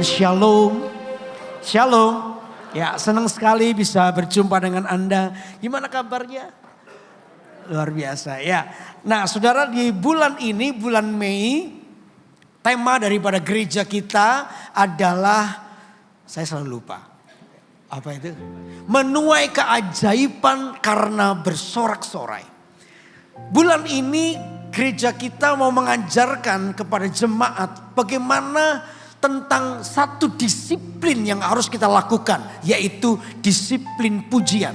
Shalom. Shalom. Ya, senang sekali bisa berjumpa dengan Anda. Gimana kabarnya? Luar biasa ya. Nah, saudara, di bulan ini, bulan Mei, tema daripada gereja kita adalah, saya selalu lupa. Apa itu? Menuai keajaiban karena bersorak-sorai. Bulan ini gereja kita mau mengajarkan kepada jemaat bagaimana tentang satu disiplin yang harus kita lakukan, yaitu disiplin pujian.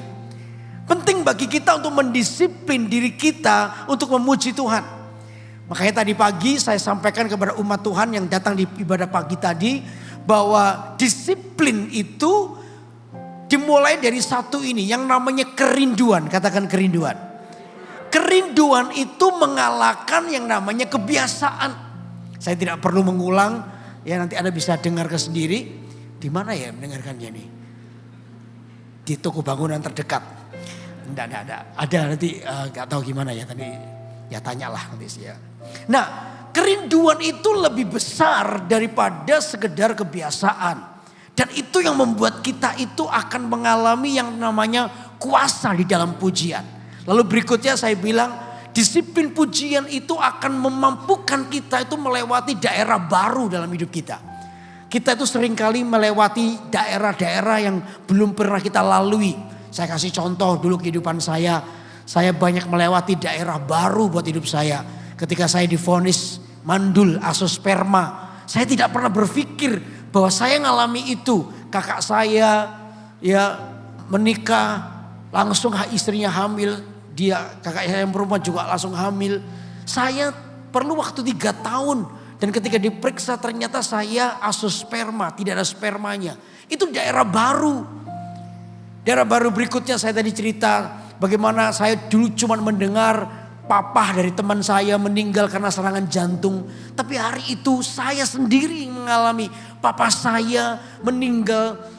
Penting bagi kita untuk mendisiplin diri kita untuk memuji Tuhan. Makanya tadi pagi saya sampaikan kepada umat Tuhan yang datang di ibadah pagi tadi, bahwa disiplin itu dimulai dari satu ini yang namanya kerinduan. Katakan kerinduan. Kerinduan itu mengalahkan yang namanya kebiasaan. Saya tidak perlu mengulang. Ya, nanti Anda bisa dengarkan sendiri. Di mana ya mendengarkannya nih? Di toko bangunan terdekat. Enggak ada. Ada nanti gak tahu gimana ya tadi. Ya tanyalah nanti sih ya. Nah, kerinduan itu lebih besar daripada sekedar kebiasaan. Dan itu yang membuat kita itu akan mengalami yang namanya kuasa di dalam pujian. Lalu berikutnya saya bilang, disiplin pujian itu akan memampukan kita itu melewati daerah baru dalam hidup kita. Kita itu seringkali melewati daerah-daerah yang belum pernah kita lalui. Saya kasih contoh dulu kehidupan saya. Saya banyak melewati daerah baru buat hidup saya. Ketika saya divonis mandul azoosperma, saya tidak pernah berpikir bahwa saya ngalami itu. Kakak saya ya menikah, langsung istrinya hamil. Dia kakak saya yang perempuan juga langsung hamil. Saya perlu waktu 3 tahun. Dan ketika diperiksa ternyata saya azoosperma, tidak ada spermanya. Itu daerah baru. Daerah baru berikutnya saya tadi cerita bagaimana saya dulu cuma mendengar papa dari teman saya meninggal karena serangan jantung. Tapi hari itu saya sendiri mengalami papa saya meninggal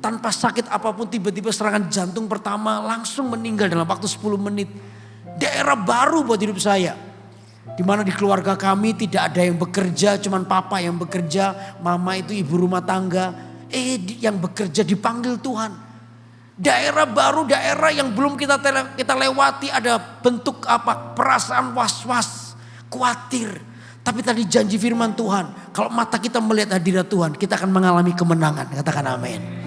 tanpa sakit apapun, tiba-tiba serangan jantung pertama langsung meninggal dalam waktu 10 menit. Daerah baru buat hidup saya. Dimana di keluarga kami tidak ada yang bekerja, cuman papa yang bekerja, mama itu ibu rumah tangga. Yang bekerja dipanggil Tuhan. Daerah baru, daerah yang belum kita lewati, ada bentuk apa? Perasaan was-was, khawatir. Tapi tadi janji firman Tuhan, kalau mata kita melihat hadirat Tuhan, kita akan mengalami kemenangan. Katakan amin.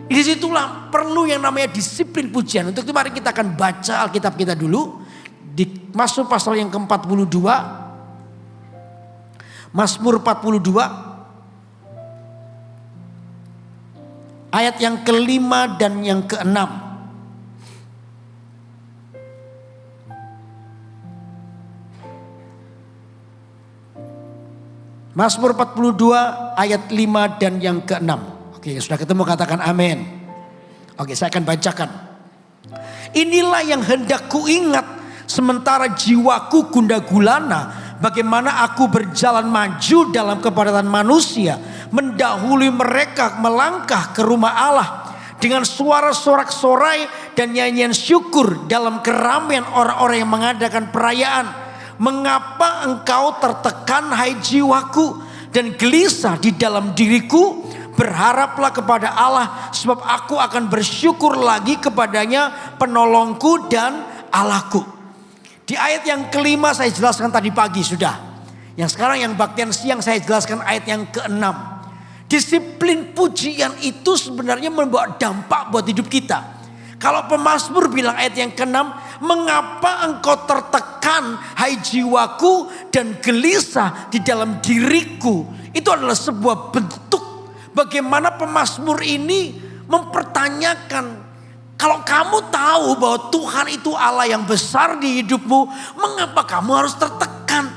Disitulah perlu yang namanya disiplin pujian. Untuk itu mari kita akan baca Alkitab kita dulu. Masuk pasal yang ke-42. Mazmur 42. Ayat yang ke-5 dan yang ke-6. Mazmur 42 ayat 5 dan yang ke-6. Oke, sudah ketemu, katakan amin. Oke, saya akan bacakan. Inilah yang hendak kuingat sementara jiwaku gundah gulana. Bagaimana aku berjalan maju dalam kepadatan manusia. Mendahului mereka melangkah ke rumah Allah. Dengan suara sorak-sorai dan nyanyian syukur dalam keramaian orang-orang yang mengadakan perayaan. Mengapa engkau tertekan hai jiwaku dan gelisah di dalam diriku? Berharaplah kepada Allah sebab aku akan bersyukur lagi kepadanya, penolongku dan Allahku. Di ayat yang ke-5 saya jelaskan tadi pagi sudah. Yang sekarang yang baktian siang saya jelaskan ayat yang ke-6. Disiplin pujian itu sebenarnya membawa dampak buat hidup kita. Kalau pemazmur bilang ayat yang ke-6, mengapa engkau tertekan hai jiwaku dan gelisah di dalam diriku. Itu adalah sebuah bentuk bagaimana pemazmur ini mempertanyakan, kalau kamu tahu bahwa Tuhan itu Allah yang besar di hidupmu, mengapa kamu harus tertekan?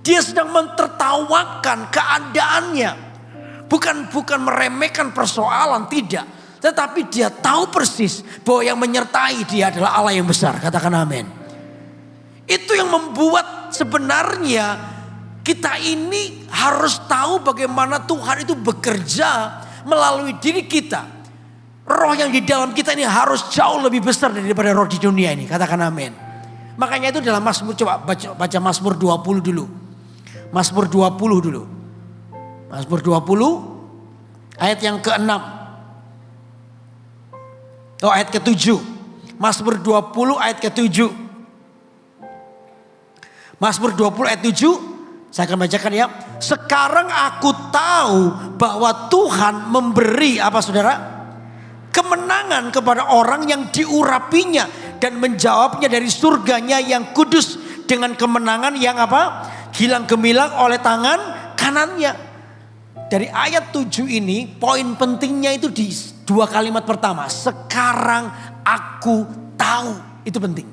Dia sedang mentertawakan keadaannya. Bukan meremehkan persoalan, tidak. Tetapi dia tahu persis bahwa yang menyertai dia adalah Allah yang besar. Katakan amin. Itu yang membuat sebenarnya kita ini harus tahu bagaimana Tuhan itu bekerja melalui diri kita. Roh yang di dalam kita ini harus jauh lebih besar daripada roh di dunia ini. Katakan amin. Makanya itu dalam Mazmur, coba baca Mazmur 20 dulu. Mazmur 20 dulu. Mazmur 20 ayat yang ke-6. Ayat ke-7. Mazmur 20 ayat ke-7. Mazmur 20 ayat 7. Saya akan bacakan ya. Sekarang aku tahu bahwa Tuhan memberi apa saudara? Kemenangan kepada orang yang diurapinya. Dan menjawabnya dari surganya yang kudus. Dengan kemenangan yang apa? Gilang gemilang oleh tangan kanannya. Dari ayat 7 ini poin pentingnya itu di dua kalimat pertama. Sekarang aku tahu. Itu penting.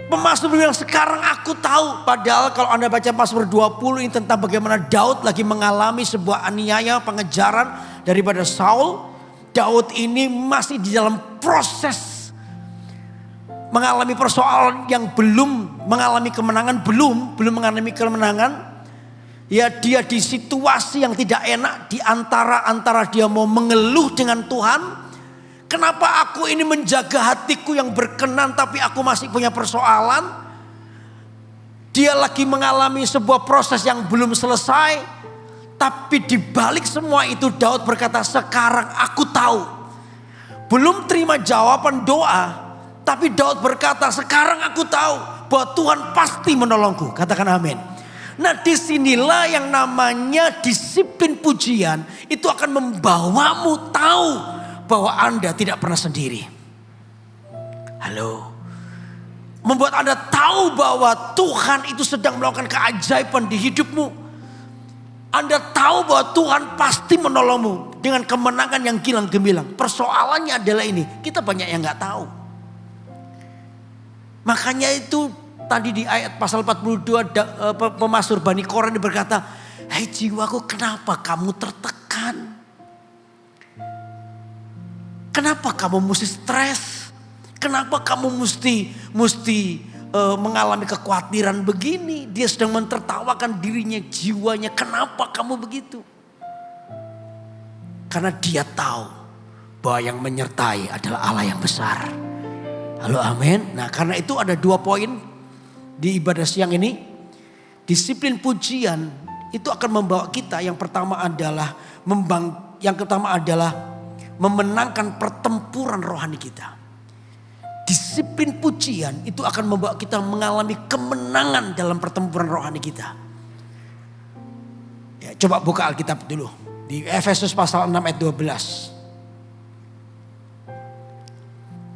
Pemazmur bilang sekarang aku tahu. Padahal kalau Anda baca Mazmur 20 ini tentang bagaimana Daud lagi mengalami sebuah aniaya pengejaran daripada Saul. Daud ini masih di dalam proses mengalami persoalan yang belum mengalami kemenangan. Belum mengalami kemenangan. Ya dia di situasi yang tidak enak. Di antara dia mau mengeluh dengan Tuhan. Kenapa aku ini menjaga hatiku yang berkenan tapi aku masih punya persoalan. Dia lagi mengalami sebuah proses yang belum selesai. Tapi di balik semua itu Daud berkata sekarang aku tahu. Belum terima jawaban doa. Tapi Daud berkata sekarang aku tahu bahwa Tuhan pasti menolongku. Katakan amin. Nah disinilah yang namanya disiplin pujian. Itu akan membawamu tahu bahwa Anda tidak pernah sendiri. Halo. Membuat Anda tahu bahwa Tuhan itu sedang melakukan keajaiban di hidupmu. Anda tahu bahwa Tuhan pasti menolongmu dengan kemenangan yang gilang gemilang. Persoalannya adalah ini, kita banyak yang gak tahu. Makanya itu tadi di ayat pasal 42 pemazmur Bani Korah berkata, "Hai jiwaku, kenapa kamu tertekan? Kenapa kamu mesti stres? Kenapa kamu mesti mengalami kekhawatiran begini?" Dia sedang mentertawakan dirinya, jiwanya. Kenapa kamu begitu? Karena dia tahu bahwa yang menyertai adalah Allah yang besar. Halo amin. Nah karena itu ada 2 poin di ibadah siang ini. Disiplin pujian itu akan membawa kita. Yang pertama adalah memenangkan pertempuran rohani kita. Disiplin pujian itu akan membawa kita mengalami kemenangan dalam pertempuran rohani kita. Ya, coba buka Alkitab dulu. Di Efesus pasal 6 ayat 12.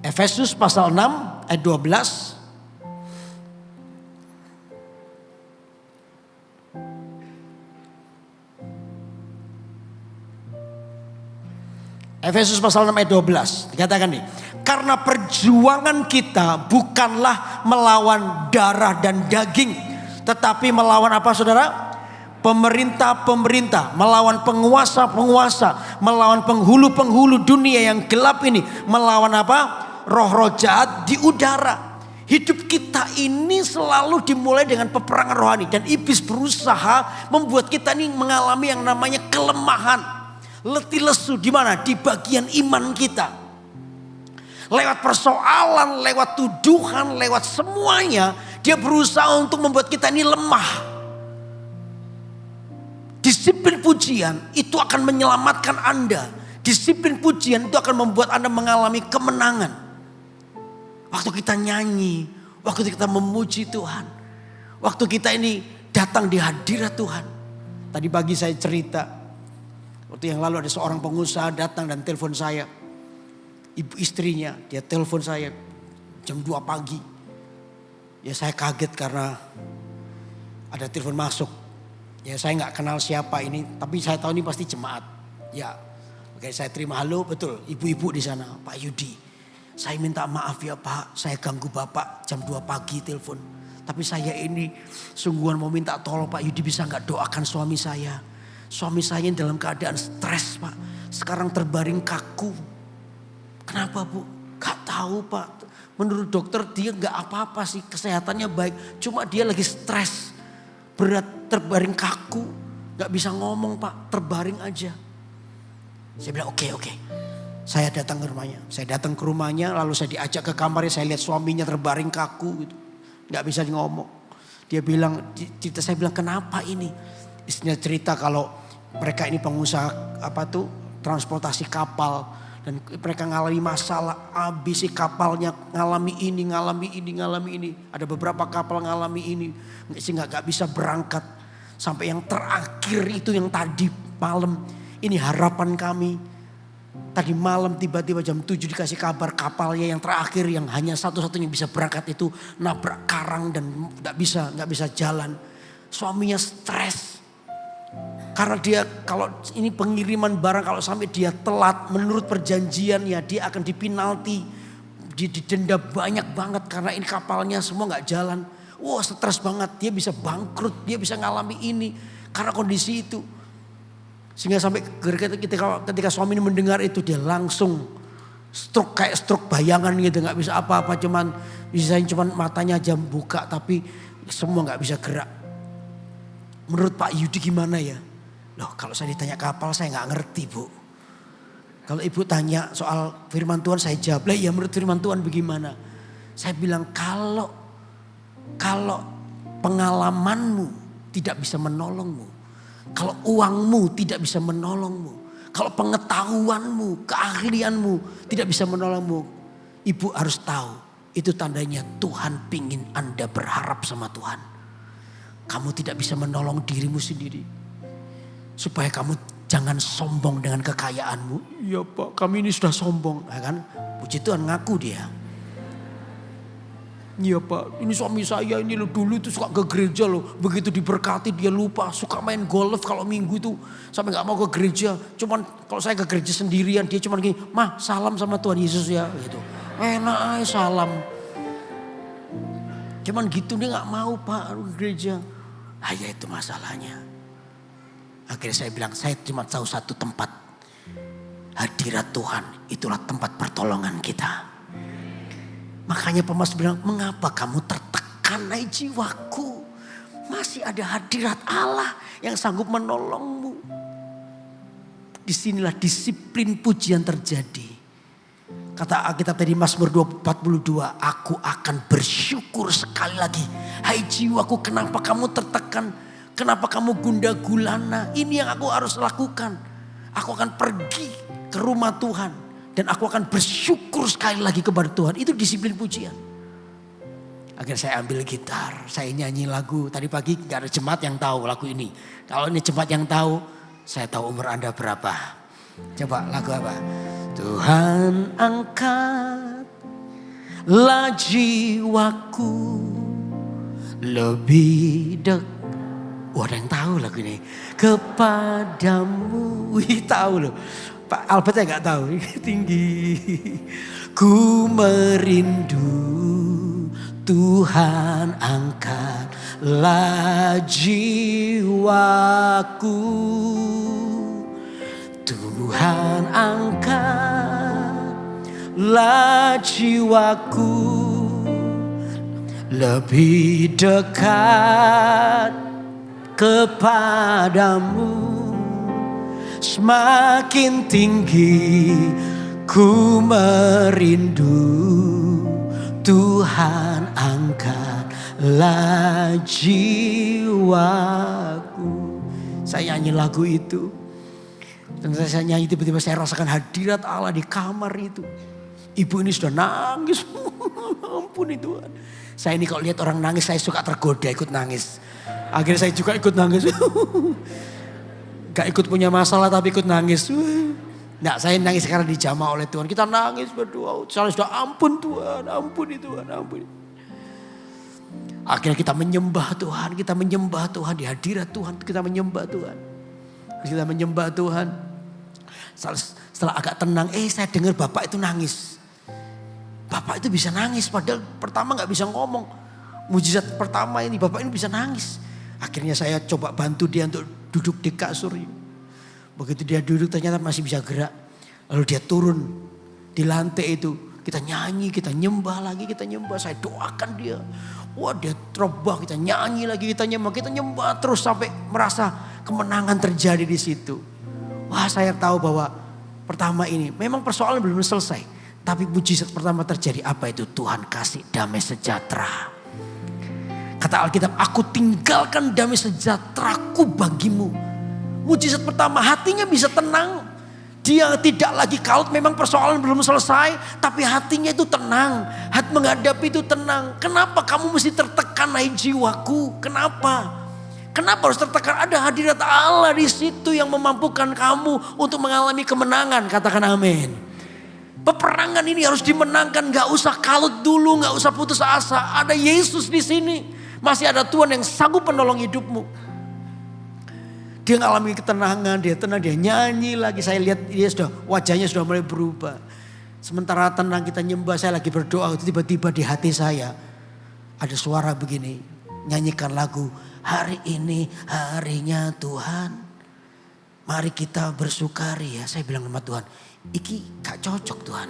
Efesus pasal 6 ayat 12. Efesus pasal 6 ayat 12 dikatakan nih, karena perjuangan kita bukanlah melawan darah dan daging, tetapi melawan apa saudara? Pemerintah-pemerintah, melawan penguasa-penguasa, melawan penghulu-penghulu dunia yang gelap ini, melawan apa? Roh-roh jahat di udara. Hidup kita ini selalu dimulai dengan peperangan rohani, dan iblis berusaha membuat kita ini mengalami yang namanya kelemahan. Letih lesu di mana? Di bagian iman kita. Lewat persoalan, lewat tuduhan, lewat semuanya, dia berusaha untuk membuat kita ini lemah. Disiplin pujian itu akan menyelamatkan Anda. Disiplin pujian itu akan membuat Anda mengalami kemenangan. Waktu kita nyanyi, waktu kita memuji Tuhan, waktu kita ini datang di hadirat Tuhan. Tadi pagi saya cerita, waktu yang lalu ada seorang pengusaha datang dan telepon saya. Ibu istrinya, dia telepon saya jam 2 pagi. Ya saya kaget karena ada telepon masuk. Ya saya gak kenal siapa ini, tapi saya tahu ini pasti jemaat. Ya, oke saya terima, halo, betul ibu-ibu di sana, Pak Yudi. Saya minta maaf ya Pak, saya ganggu Bapak jam 2 pagi telepon. Tapi saya ini sungguhan mau minta tolong Pak Yudi, bisa gak doakan suami saya. Suami saya dalam keadaan stres Pak, sekarang terbaring kaku. Kenapa Bu? Gak tahu Pak. Menurut dokter dia gak apa-apa sih, kesehatannya baik. Cuma dia lagi stres, berat, terbaring kaku. Gak bisa ngomong Pak, terbaring aja. Saya bilang oke. Saya datang ke rumahnya. Saya datang ke rumahnya, lalu saya diajak ke kamarnya. Saya lihat suaminya terbaring kaku gitu. Gak bisa ngomong. Dia bilang, saya bilang kenapa ini? Istrinya cerita kalau mereka ini pengusaha transportasi kapal. Dan mereka ngalami masalah, habis si kapalnya ngalami ini. Ada beberapa kapal ngalami ini, sehingga gak bisa berangkat. Sampai yang terakhir itu yang tadi malam, ini harapan kami. Tadi malam tiba-tiba jam 7 dikasih kabar kapalnya yang terakhir yang hanya satu-satunya bisa berangkat itu nabrak karang dan gak bisa jalan. Suaminya stres. Karena dia kalau ini pengiriman barang kalau sampai dia telat menurut perjanjian ya dia akan dipinalti. Didenda banyak banget karena ini kapalnya semua gak jalan. Wah stres banget, dia bisa bangkrut, dia bisa ngalami ini karena kondisi itu. Sehingga sampai ketika suami ini mendengar itu dia langsung stroke kayak stroke bayangan gitu. Gak bisa apa-apa cuman matanya aja buka tapi semua gak bisa gerak. Menurut Pak Yudi gimana ya? Loh kalau saya ditanya kapal saya gak ngerti Bu. Kalau ibu tanya soal firman Tuhan saya jawab. Lah ya menurut firman Tuhan bagaimana? Saya bilang kalau pengalamanmu tidak bisa menolongmu. Kalau uangmu tidak bisa menolongmu. Kalau pengetahuanmu, keahlianmu tidak bisa menolongmu. Ibu harus tahu itu tandanya Tuhan pingin Anda berharap sama Tuhan. Kamu tidak bisa menolong dirimu sendiri. Supaya kamu jangan sombong dengan kekayaanmu. Iya Pak, kami ini sudah sombong. Ya kan? Puji Tuhan ngaku dia. Iya Pak, ini suami saya ini loh dulu itu suka ke gereja loh. Begitu diberkati dia lupa. Suka main golf kalau minggu itu. Sampai gak mau ke gereja. Cuman kalau saya ke gereja sendirian dia cuman gini. Mah salam sama Tuhan Yesus ya. Gitu. Enak aja salam. Cuman gitu dia gak mau Pak ke gereja. Ah ya itu masalahnya. Akhirnya saya bilang saya cuma tahu satu tempat. Hadirat Tuhan itulah tempat pertolongan kita. Makanya pemas bilang mengapa kamu tertekan hai jiwaku. Masih ada hadirat Allah yang sanggup menolongmu. Disinilah disiplin pujian terjadi. Kata Alkitab tadi Mazmur 42. Aku akan bersyukur sekali lagi. Hai jiwaku kenapa kamu tertekan. Kenapa kamu gundah gulana? Ini yang aku harus lakukan. Aku akan pergi ke rumah Tuhan. Dan aku akan bersyukur sekali lagi kepada Tuhan. Itu disiplin pujian. Akhirnya saya ambil gitar. Saya nyanyi lagu. Tadi pagi gak ada jemaat yang tahu lagu ini. Kalau ini jemaat yang tahu. Saya tahu umur Anda berapa. Coba lagu apa? Tuhan angkatlah jiwaku lebih dekat. Wah ada yang tahu lagu ini. Kepadamu. Wih tahu loh. Pak Albert saya gak tahu. Tinggi. Ku merindu Tuhan angkatlah jiwaku. Tuhan angkatlah jiwaku lebih dekat kepadamu. Semakin tinggi ku merindu Tuhan angkatlah jiwaku. Saya nyanyi lagu itu. Dan saya nyanyi tiba-tiba saya rasakan hadirat Allah di kamar itu. Ibu ini sudah nangis. Ampun Tuhan. Saya ini kalau lihat orang nangis saya suka tergoda ikut nangis. Akhirnya saya juga ikut nangis. Gak ikut punya masalah tapi ikut nangis. Nah saya nangis karena dijamah oleh Tuhan. Kita nangis berdoa. Saya sudah ampun Tuhan. Ampuni Tuhan. Ampuni. Akhirnya kita menyembah Tuhan. Kita menyembah Tuhan. Di hadirat Tuhan kita menyembah Tuhan. Kita menyembah Tuhan. Setelah agak tenang. Saya dengar Bapak itu nangis. Bapak itu bisa nangis. Padahal pertama gak bisa ngomong. Mujizat pertama ini Bapak ini bisa nangis. Akhirnya saya coba bantu dia untuk duduk di kasur. Begitu dia duduk ternyata masih bisa gerak. Lalu dia turun di lantai itu. Kita nyanyi, kita nyembah lagi, kita nyembah. Saya doakan dia. Wah dia terobah, kita nyanyi lagi, kita nyembah terus sampai merasa kemenangan terjadi di situ. Wah saya tahu bahwa pertama ini memang persoalan belum selesai. Tapi mujizat pertama terjadi apa itu? Tuhan kasih damai sejahtera. Kata Alkitab, aku tinggalkan damai sejahteraku bagimu. Mujizat pertama, hatinya bisa tenang. Dia tidak lagi kalut, memang persoalan belum selesai, tapi hatinya itu tenang. Hati menghadapi itu tenang. Kenapa kamu mesti tertekan, hai jiwaku? Kenapa? Kenapa harus tertekan? Ada hadirat Allah di situ yang memampukan kamu untuk mengalami kemenangan. Katakan amin. Peperangan ini harus dimenangkan, gak usah kalut dulu, gak usah putus asa. Ada Yesus di sini, masih ada Tuhan yang sanggup menolong hidupmu. Dia mengalami ketenangan, dia tenang, dia nyanyi lagi. Saya lihat dia wajahnya sudah mulai berubah. Sementara tenang kita nyembah, saya lagi berdoa, tiba-tiba di hati saya ada suara begini, nyanyikan lagu, hari ini harinya Tuhan, mari kita bersukaria. Saya bilang sama Tuhan, iki gak cocok Tuhan.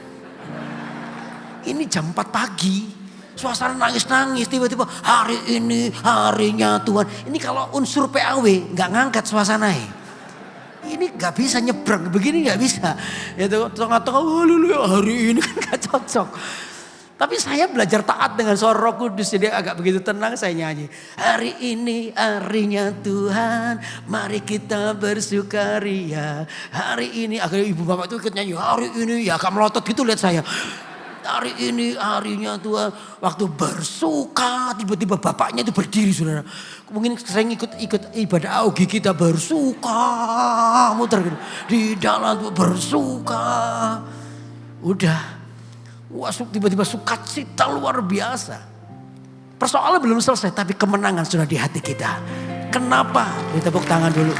Ini jam 4 pagi. Suasana nangis-nangis, tiba-tiba hari ini harinya Tuhan. Ini kalau unsur PAW gak ngangkat suasananya. Ini gak bisa nyebrang, begini gak bisa. Ya tengah-tengah hari ini kan gak cocok. Tapi saya belajar taat dengan suara Roh Kudus, jadi agak begitu tenang saya nyanyi. Hari ini harinya Tuhan, mari kita bersukaria. Hari ini, akhirnya ibu bapak itu ikut nyanyi. Hari ini, ya agak melotot gitu lihat saya. Hari ini harinya Tuhan, waktu bersuka, tiba-tiba bapaknya itu berdiri saudara. Mungkin sering ikut ibadah augi kita bersuka, muter gitu. Di dalam bersuka. Udah, wah tiba-tiba sukacita luar biasa. Persoalan belum selesai tapi kemenangan sudah di hati kita. Kenapa? Kita tepuk tangan dulu.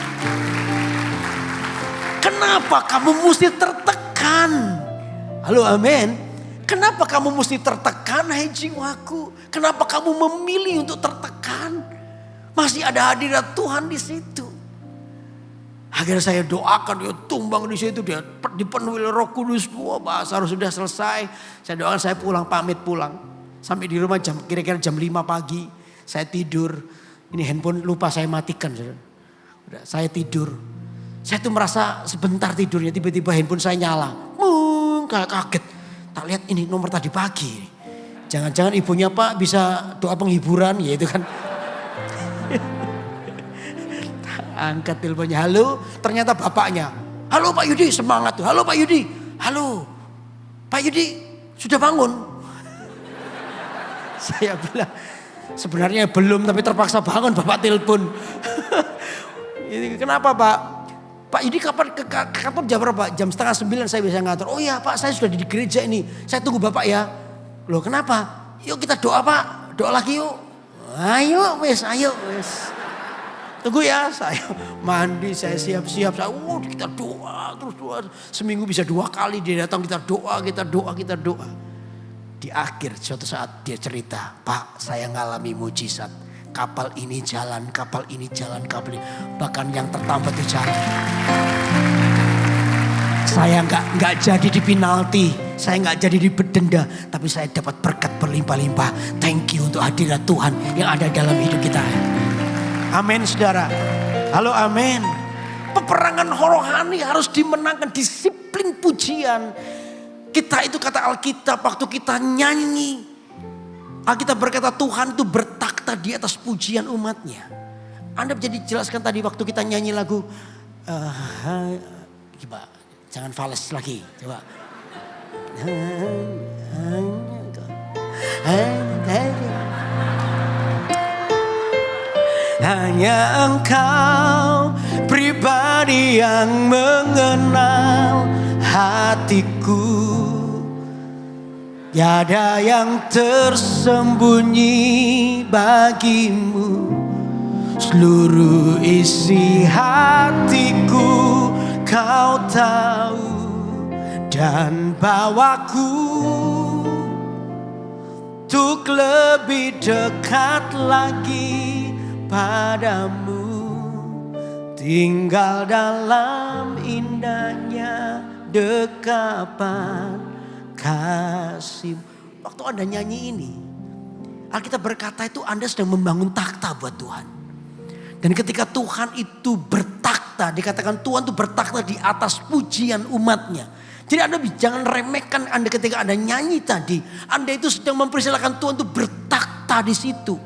Kenapa kamu mesti tertekan? Halo amin. Kenapa kamu mesti tertekan hai jiwaku? Kenapa kamu memilih untuk tertekan? Masih ada hadirat Tuhan di situ. Akhirnya saya doakan dia tumbang di situ, dia dipenuhi Roh Kudus. Wah, bahasa harus sudah selesai. Saya doakan saya pulang, pamit pulang. Sampai di rumah kira-kira jam 5 pagi. Saya tidur. Ini handphone lupa saya matikan. Udah, saya tidur. Saya tuh merasa sebentar tidurnya tiba-tiba handphone saya nyala. Kayak kaget. Tak lihat ini nomor tadi pagi. Jangan-jangan ibunya Pak bisa doa penghiburan ya itu kan. Angkat teleponnya, halo, ternyata bapaknya. Halo Pak Yudi, semangat tuh. Halo Pak Yudi, halo. Pak Yudi sudah bangun. Saya bilang sebenarnya belum tapi terpaksa bangun bapak telepon. Ini kenapa Pak? Pak Yudi kapan ke kantor jam berapa? Jam 8:30 saya bisa ngantor. Oh iya Pak, saya sudah di gereja ini. Saya tunggu Bapak ya. Loh kenapa? Yuk kita doa Pak. Doa lagi yuk. Ayo wes, ayo wes. Tunggu ya, saya mandi, saya siap-siap. Kita doa, terus doa. Seminggu bisa 2 kali dia datang, kita doa. Di akhir suatu saat dia cerita, Pak saya ngalami mujizat. Kapal ini jalan, kapal ini. Bahkan yang tertambat di jalan. Saya nggak jadi di penalti, saya nggak jadi di denda, tapi saya dapat berkat berlimpah-limpah. Thank you untuk hadirat Tuhan yang ada dalam hidup kita. Amin saudara. Halo amin. Peperangan rohani harus dimenangkan, disiplin pujian. Kita itu kata Alkitab waktu kita nyanyi. Alkitab berkata Tuhan itu bertakhta di atas pujian umatnya. Anda jadi jelaskan tadi waktu kita nyanyi lagu. Coba, jangan fales lagi. Coba. Hanya Engkau pribadi yang mengenal hatiku. Tiada yang tersembunyi bagimu. Seluruh isi hatiku Kau tahu. Dan bawaku untuk lebih dekat lagi padamu. Tinggal dalam indahnya dekapan kasih. Waktu Anda nyanyi ini, Alkitab berkata itu Anda sedang membangun takhta buat Tuhan. Dan ketika Tuhan itu bertakhta, dikatakan Tuhan itu bertakhta di atas pujian umatnya. Jadi Anda jangan remehkan Anda ketika Anda nyanyi tadi. Anda itu sedang mempersilahkan Tuhan itu bertakhta di situ.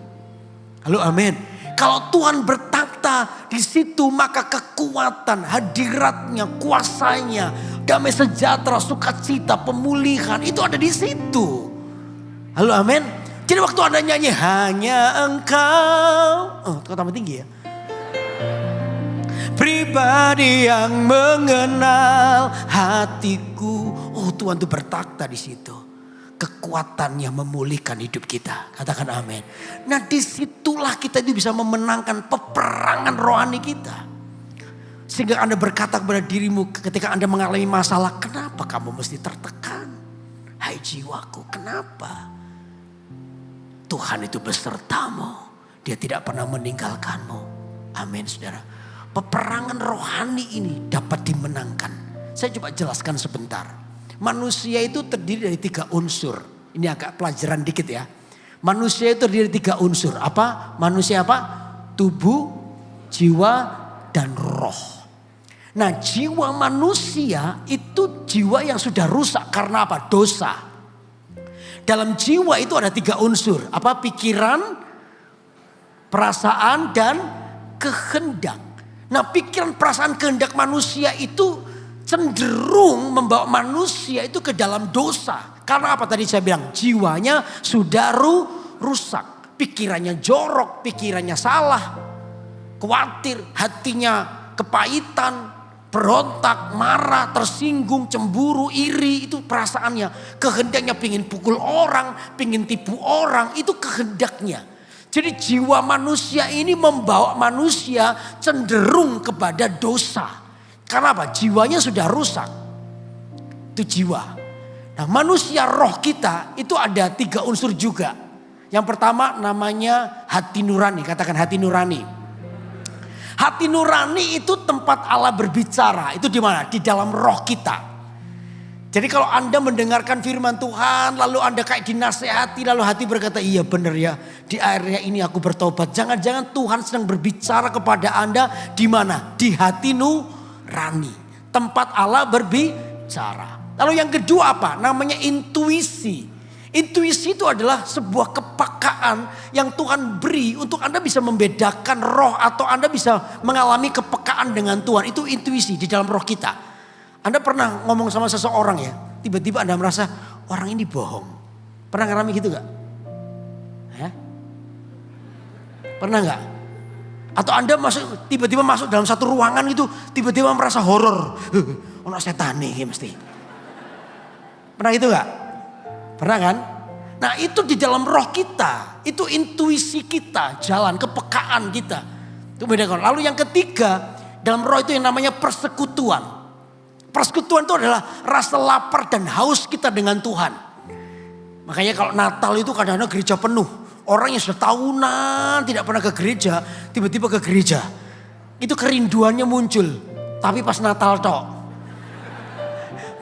Halo, amin. Kalau Tuhan bertata di situ, maka kekuatan, hadiratnya, kuasanya, damai sejahtera, sukacita, pemulihan itu ada di situ. Halo, amin. Jadi waktu Anda nyanyi hanya Engkau, kok tambah tinggi ya? Pribadi yang mengenal hatiku. Oh, Tuhan tuh bertakhta di situ. Kekuatannya memulihkan hidup kita. Katakan amin. Nah, disitulah kita itu bisa memenangkan peperangan rohani kita. Sehingga Anda berkata kepada dirimu ketika Anda mengalami masalah, kenapa kamu mesti tertekan? Hai jiwaku, kenapa? Tuhan itu besertamu. Dia tidak pernah meninggalkanmu. Amin, saudara. Peperangan rohani ini dapat dimenangkan. Saya coba jelaskan sebentar. Manusia itu terdiri dari 3 unsur. Ini agak pelajaran dikit ya. Manusia itu terdiri dari 3 unsur. Apa? Manusia apa? Tubuh, jiwa, dan roh. Nah, jiwa manusia itu jiwa yang sudah rusak karena apa? Dosa. Dalam jiwa itu ada 3 unsur. Apa? Pikiran, perasaan, dan kehendak. Nah, pikiran, perasaan, kehendak manusia itu cenderung membawa manusia itu ke dalam dosa. Karena apa tadi saya bilang? Jiwanya sudah rusak. Pikirannya jorok, pikirannya salah. Khawatir, hatinya kepahitan, berontak, marah, tersinggung, cemburu, iri. Itu perasaannya. Kehendaknya pingin pukul orang, pingin tipu orang. Itu kehendaknya. Jadi jiwa manusia ini membawa manusia cenderung kepada dosa. Karena apa? Jiwanya sudah rusak. Itu jiwa. Nah, manusia roh kita itu ada 3 unsur juga. Yang pertama namanya hati nurani. Katakan hati nurani. Hati nurani itu tempat Allah berbicara. Itu di mana? Di dalam roh kita. Jadi kalau Anda mendengarkan firman Tuhan, lalu Anda kayak dinasehati, lalu hati berkata, iya benar ya, di area ini aku bertobat. Jangan-jangan Tuhan sedang berbicara kepada Anda di mana? Di hati nurani. Tempat Allah berbicara. Lalu yang kedua apa? Namanya intuisi. Intuisi itu adalah sebuah kepekaan yang Tuhan beri untuk Anda bisa membedakan roh atau Anda bisa mengalami kepekaan dengan Tuhan. Itu intuisi di dalam roh kita. Anda pernah ngomong sama seseorang ya, tiba-tiba Anda merasa orang ini bohong. Pernah ngalami gitu gak? Pernah gak? Atau Anda tiba-tiba masuk dalam satu ruangan gitu, tiba-tiba merasa horor. Ono setan nih mesti. Pernah gitu gak? Pernah kan? Nah itu di dalam roh kita, itu intuisi kita, jalan kepekaan kita. Itu beda kan. Lalu yang ketiga, dalam roh itu yang namanya persekutuan. Persekutuan itu adalah rasa lapar dan haus kita dengan Tuhan. Makanya kalau Natal itu kadang-kadang gereja penuh. Orang yang sudah tahunan tidak pernah ke gereja, tiba-tiba ke gereja. Itu kerinduannya muncul. Tapi pas Natal tok.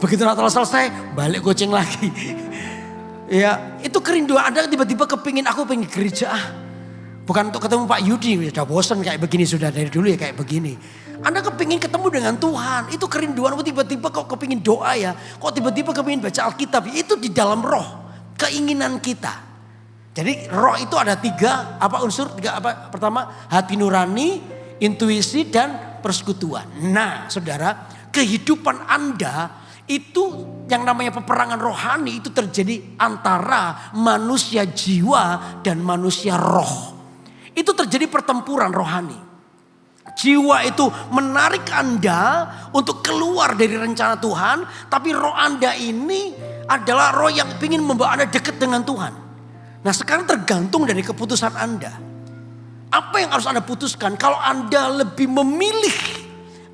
Begitu Natal selesai, balik goceng lagi. Ya, itu kerinduan Anda tiba-tiba kepingin, aku pengen gereja. Bukan untuk ketemu Pak Yudi, sudah bosan kayak begini, sudah dari dulu ya kayak begini. Anda kepingin ketemu dengan Tuhan. Itu kerinduan. Tiba-tiba kok kepingin doa ya. Kok tiba-tiba kepingin baca Alkitab. Itu di dalam roh. Keinginan kita. Jadi roh itu ada 3 unsur. 3 apa? Pertama hati nurani, intuisi dan persekutuan. Nah saudara, kehidupan Anda itu yang namanya peperangan rohani itu terjadi antara manusia jiwa dan manusia roh. Itu terjadi pertempuran rohani. Jiwa itu menarik Anda untuk keluar dari rencana Tuhan. Tapi roh Anda ini adalah roh yang ingin membawa Anda dekat dengan Tuhan. Nah sekarang tergantung dari keputusan Anda. Apa yang harus Anda putuskan? Kalau Anda lebih memilih,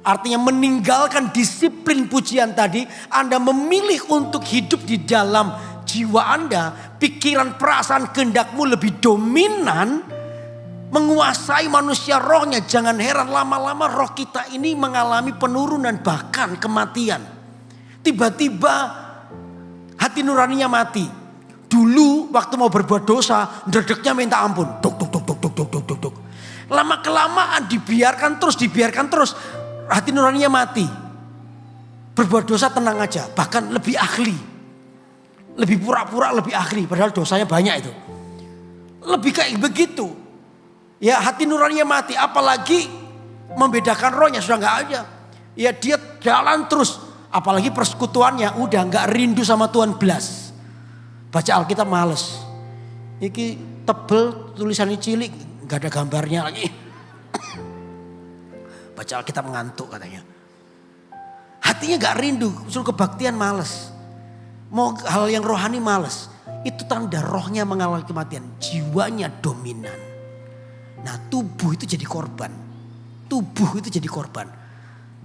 artinya meninggalkan disiplin pujian tadi. Anda memilih untuk hidup di dalam jiwa Anda. Pikiran, perasaan, kehendakmu lebih dominan. Menguasai manusia rohnya. Jangan heran lama-lama roh kita ini mengalami penurunan bahkan kematian. Tiba-tiba hati nuraninya mati. Dulu waktu mau berbuat dosa, dedeknya minta ampun. Duk, duk, duk, duk, duk, duk, duk, duk. Lama kelamaan dibiarkan terus. Hati nuraninya mati. Berbuat dosa tenang aja, bahkan lebih ahli. Lebih pura-pura lebih ahli, padahal dosanya banyak itu. Lebih kayak begitu. Ya hati nuraninya mati, apalagi membedakan rohnya sudah nggak ada. Ya dia jalan terus, apalagi persekutuannya udah nggak rindu sama Tuhan belas. Baca Alkitab males. Iki tebel, tulisannya cilik, nggak ada gambarnya lagi. Baca Alkitab ngantuk katanya. Hatinya nggak rindu, suruh kebaktian males. Mau hal yang rohani males. Itu tanda rohnya mengalami kematian, jiwanya dominan. Nah tubuh itu jadi korban. Tubuh itu jadi korban.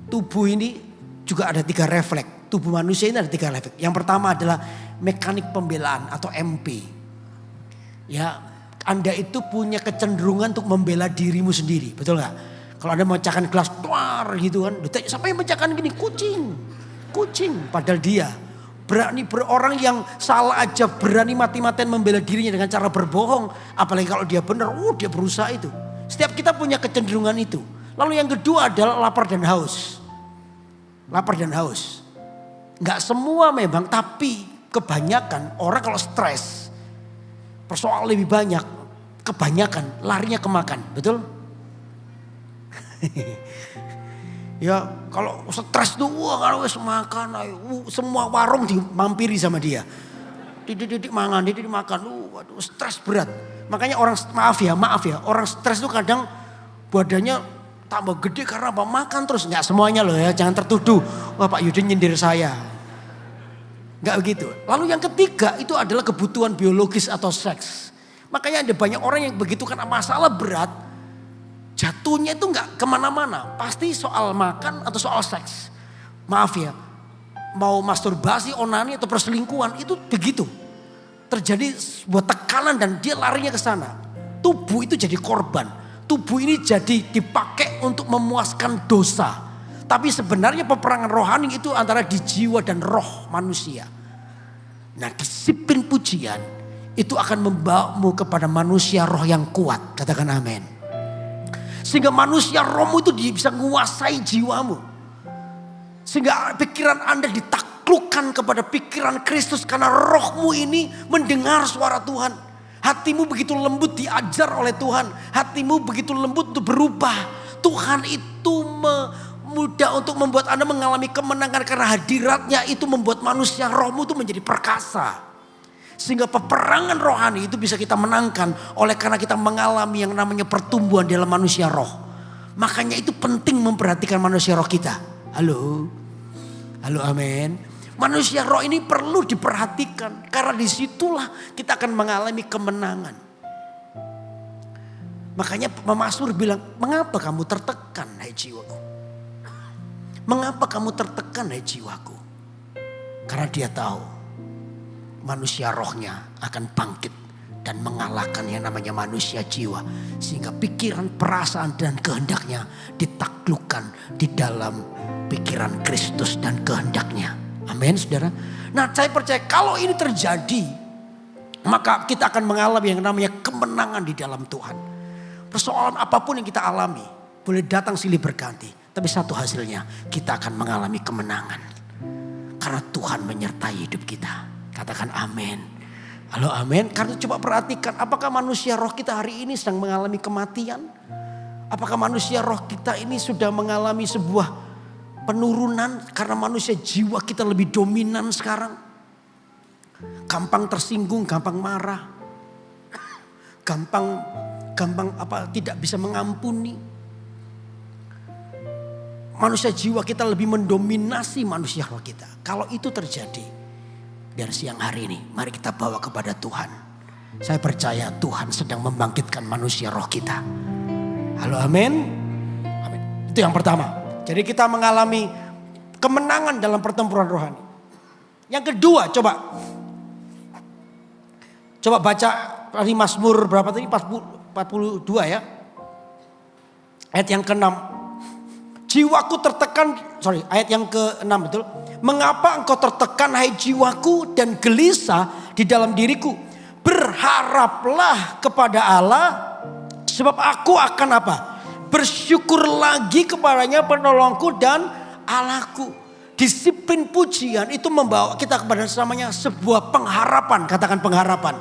Tubuh ini juga ada 3 refleks. Tubuh manusia ini ada 3 refleks. Yang pertama adalah mekanik pembelaan atau MP. Ya, Anda itu punya kecenderungan untuk membela dirimu sendiri. Betul gak? Kalau Anda memecahkan gelas, tuar gitu kan. Siapa yang memecahkan gini? Kucing. Kucing. Padahal dia berani orang yang salah aja berani mati-matian membela dirinya dengan cara berbohong. Apalagi kalau dia benar, dia berusaha itu. Setiap kita punya kecenderungan itu. Lalu yang kedua adalah lapar dan haus. Lapar dan haus. Gak semua memang, tapi kebanyakan orang kalau stres, persoalan lebih banyak, kebanyakan larinya ke makan. Betul? Ya kalau stres tuh kalau wes makan semua warung dimampiri sama dia. Didik makan, waduh stres berat. Makanya orang maaf ya, orang stres tuh kadang badannya tambah gede karena apa? Makan terus. Enggak semuanya loh ya, jangan tertuduh. Wah Pak Yudin nyindir saya. Enggak begitu. Lalu yang ketiga itu adalah kebutuhan biologis atau seks. Makanya ada banyak orang yang begitu kan masalah berat. Jatuhnya itu enggak kemana-mana. Pasti soal makan atau soal seks. Maaf ya. Mau masturbasi, onani atau perselingkuhan itu begitu. Terjadi sebuah tekanan dan dia larinya ke sana. Tubuh itu jadi korban. Tubuh ini jadi dipakai untuk memuaskan dosa. Tapi sebenarnya peperangan rohani itu antara di jiwa dan roh manusia. Nah disiplin pujian itu akan membawamu kepada manusia roh yang kuat. Katakan amin. Sehingga manusia rohmu itu bisa menguasai jiwamu. Sehingga pikiran Anda ditaklukkan kepada pikiran Kristus. Karena rohmu ini mendengar suara Tuhan. Hatimu begitu lembut diajar oleh Tuhan. Hatimu begitu lembut untuk berubah. Tuhan itu mudah untuk membuat Anda mengalami kemenangan. Karena hadiratnya itu membuat manusia rohmu itu menjadi perkasa. Sehingga peperangan rohani itu bisa kita menangkan oleh karena kita mengalami yang namanya pertumbuhan dalam manusia roh. Makanya itu penting memperhatikan manusia roh kita. Halo, halo amin. Manusia roh ini perlu diperhatikan karena disitulah kita akan mengalami kemenangan. Makanya Mazmur bilang, mengapa kamu tertekan hai jiwaku? Mengapa kamu tertekan hai jiwaku? Karena dia tahu. Manusia rohnya akan bangkit dan mengalahkan yang namanya manusia jiwa. Sehingga pikiran, perasaan dan kehendaknya ditaklukkan di dalam pikiran Kristus dan kehendaknya. Amin saudara. Nah saya percaya kalau ini terjadi maka kita akan mengalami yang namanya kemenangan di dalam Tuhan. Persoalan apapun yang kita alami boleh datang silih berganti. Tapi satu hasilnya kita akan mengalami kemenangan. Karena Tuhan menyertai hidup kita. Katakan amin. Halo amin. Karena coba perhatikan apakah manusia roh kita hari ini sedang mengalami kematian? Apakah manusia roh kita ini sudah mengalami sebuah penurunan karena manusia jiwa kita lebih dominan sekarang? Gampang tersinggung, gampang marah. Gampang tidak bisa mengampuni. Manusia jiwa kita lebih mendominasi manusia roh kita. Kalau itu terjadi, dari siang hari ini, mari kita bawa kepada Tuhan. Saya percaya Tuhan sedang membangkitkan manusia roh kita. Halo amin. Amin. Itu yang pertama. Jadi kita mengalami kemenangan dalam pertempuran rohani. Yang kedua coba baca dari Mazmur berapa tadi? 42 ya. Ayat yang ke-6. Jiwaku tertekan, ayat yang ke-6 betul. Mengapa engkau tertekan hai jiwaku dan gelisah di dalam diriku? Berharaplah kepada Allah sebab aku akan apa? Bersyukur lagi kepadanya penolongku dan Allahku. Disiplin pujian itu membawa kita kepada namanya sebuah pengharapan. Katakan pengharapan.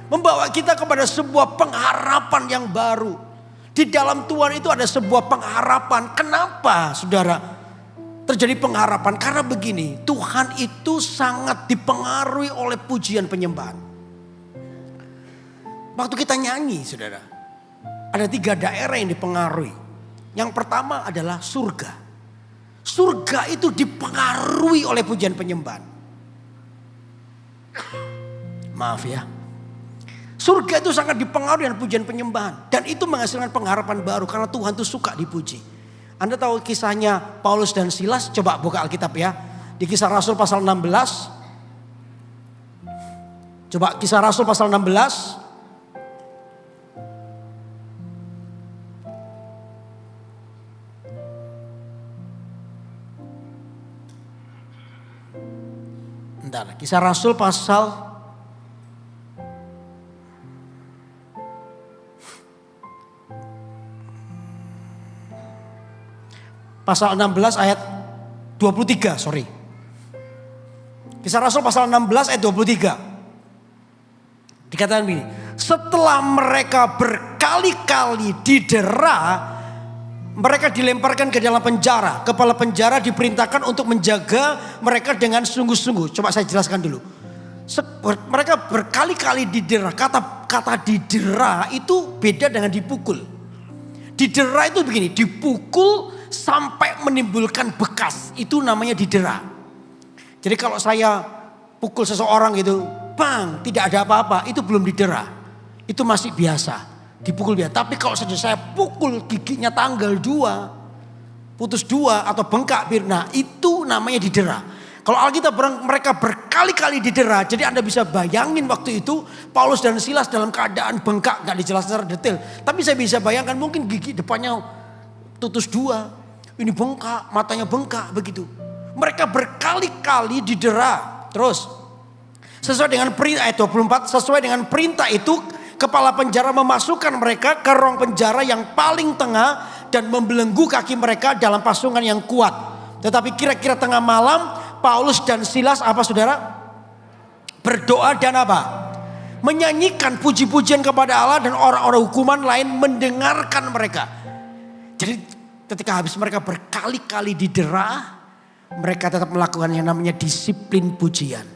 Membawa kita kepada sebuah pengharapan yang baru. Di dalam Tuhan itu ada sebuah pengharapan. Kenapa saudara terjadi pengharapan? Karena begini, Tuhan itu sangat dipengaruhi oleh pujian penyembahan. Waktu kita nyanyi saudara, ada 3 daerah yang dipengaruhi. Yang pertama adalah surga. Surga itu dipengaruhi oleh pujian penyembahan. Maaf ya. Surga itu sangat dipengaruhi dengan pujian penyembahan. Dan itu menghasilkan pengharapan baru karena Tuhan itu suka dipuji. Anda tahu kisahnya Paulus dan Silas? Coba buka Alkitab ya. Di Kisah Rasul pasal 16. Coba Kisah Rasul pasal 16. Bentar, Kisah Rasul pasal 16 ayat 23, sorry. Kisah Rasul pasal 16 ayat 23. Dikatakan begini, setelah mereka berkali-kali didera, mereka dilemparkan ke dalam penjara. Kepala penjara diperintahkan untuk menjaga mereka dengan sungguh-sungguh. Coba saya jelaskan dulu. Mereka berkali-kali didera. Kata didera itu beda dengan dipukul. Didera itu begini, dipukul sampai menimbulkan bekas, itu namanya didera. Jadi kalau saya pukul seseorang gitu, bang, tidak ada apa-apa, itu belum didera. Itu masih biasa, dipukul biasa. Tapi kalau saja saya pukul giginya tanggal 2, putus 2 atau bengkak, nah itu namanya didera. Kalau Alkitab mereka berkali-kali didera, jadi Anda bisa bayangin waktu itu Paulus dan Silas dalam keadaan bengkak, gak dijelaskan secara detail. Tapi saya bisa bayangkan mungkin gigi depannya tutus 2, ini bengkak, matanya bengkak begitu. Mereka berkali-kali didera. Terus sesuai dengan perintah ayat 24, sesuai dengan perintah itu kepala penjara memasukkan mereka ke ruang penjara yang paling tengah dan membelenggu kaki mereka dalam pasungan yang kuat. Tetapi kira-kira tengah malam Paulus dan Silas apa saudara? Berdoa dan apa? Menyanyikan puji-pujian kepada Allah, dan orang-orang hukuman lain mendengarkan mereka. Jadi ketika habis mereka berkali-kali didera, mereka tetap melakukan yang namanya disiplin pujian.